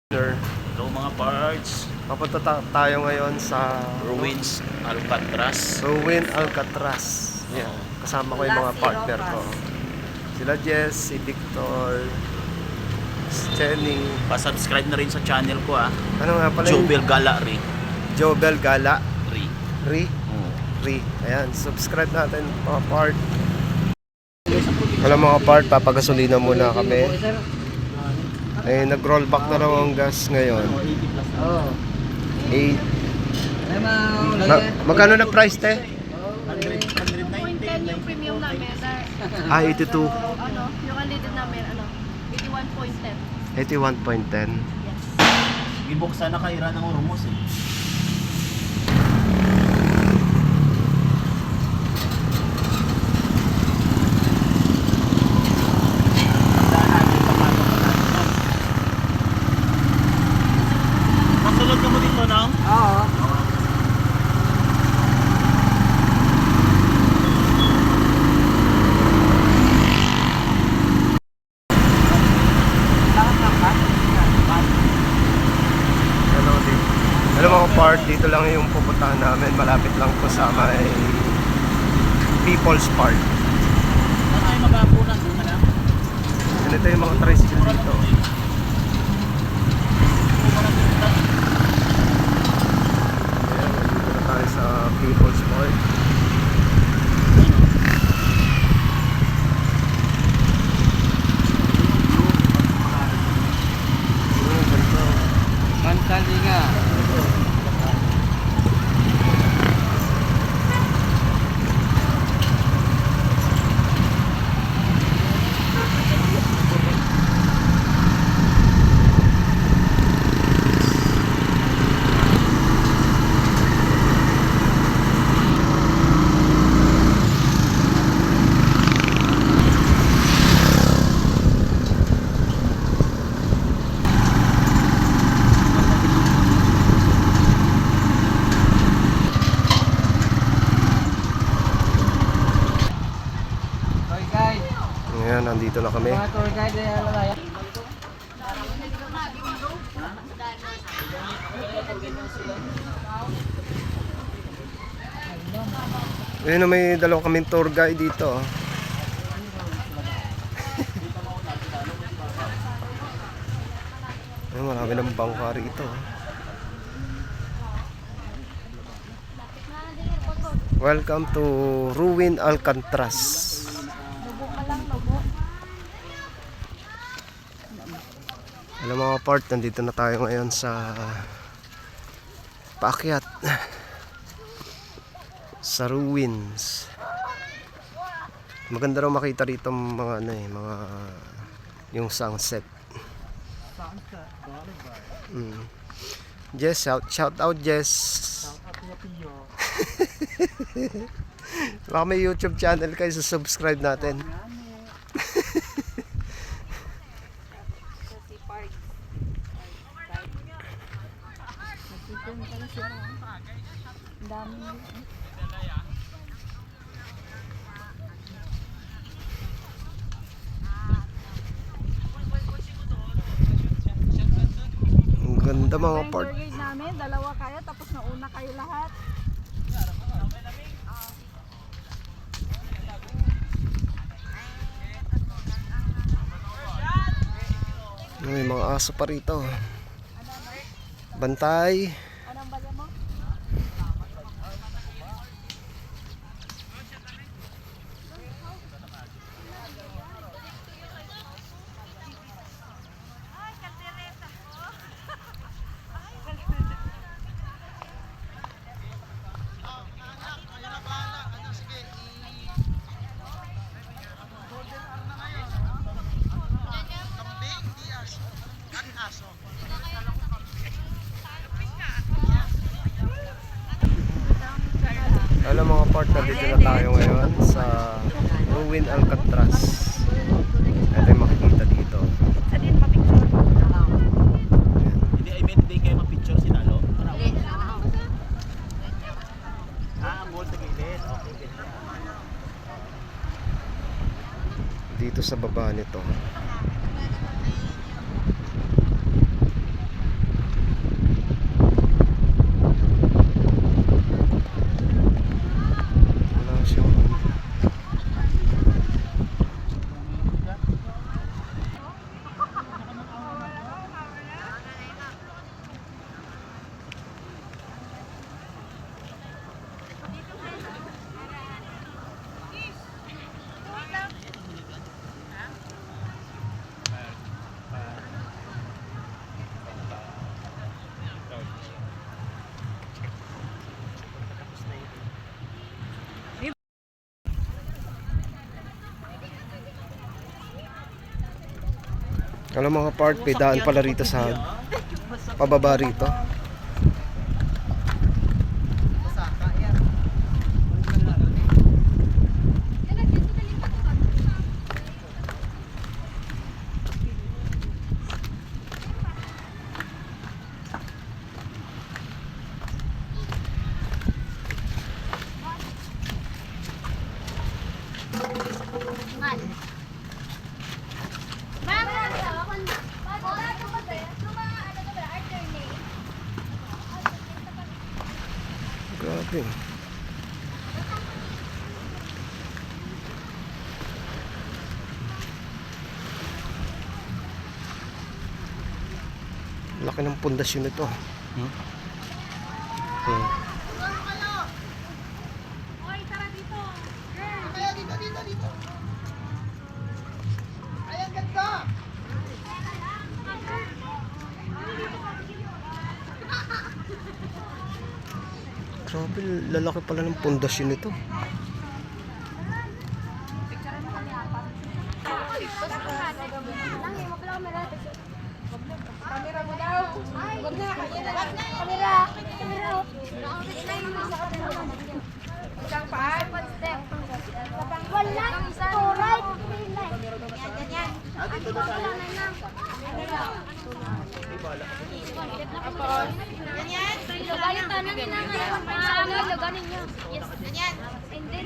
Hello mga parts. Papunta tayo ngayon sa Ruins Alcatraz. Ruin Alcatraz. Yan. Kasama ko yung mga partner ko. Sila Jess, si Victor, si Jenny. Pa-subscribe na rin sa channel ko Ano nga pala yung Jobel Gala Ri. Jobel Gala Ri. Ri? Ri. Ayan, subscribe natin mga part. Alam mga part, papagasolina muna kami. Eh, nag-roll back na raw ang gas ngayon. 8. Magkano na price, te? 110 yung premium namin. 82. Ano, yung unleaded namin, 81.10. 81.10. Yes. Ibuksan na kaira ng Ormos eh. Kasulod ka mo dito nang? Oo. Alam mo part, dito lang yung pupuntahan namin. Malapit lang po sa may People's Park. Saan tayo magapunan? Doon na lang? Ganito yung mga tricycle dito. Ayan, dito na tayo sa People's Park. Mantalinga. Tour guide. Ayan, nandito na kami. Mga tour guide ay alalaya. Ayun na, may dalawa kaming tour guide dito. Ayun, marami ng bangka rito. Welcome to Ruin Alcatraz. Lubo ka lang, lubo. Alam mo mga part, nandito na tayo ngayon sa paakyat sa ruins. Maganda raw makita rito mga ano eh, mga yung sunset. Jess, shout out Jess. Baka may YouTube channel kayo, so subscribe natin. Ang ganda mga Yung part. tour guide namin, dalawa kayo, tapos nauna kayo lahat. May mga aso pa rito. Bantay. Anong bala mo? Alam mga part, nandito na tayo ngayon sa Ruin Alcatraz. Ito yung makikita dito. Sa din mapicture. Hindi, I meant hindi kayo mapicture si Nalo. Mall sa gilid. Okay. Dito sa baba nito. Alam mga part, may daan pala rito sa pababa rito. Grabe. Laki ng pundasyon nito. Hmm. Grabe, lalaki pala ng pundasyon nito. Kamera mo daw. Wag na. Kamera. Isang paa. Wala. Alright. Ganyan. Ganyan. Ganyan. Ganyan.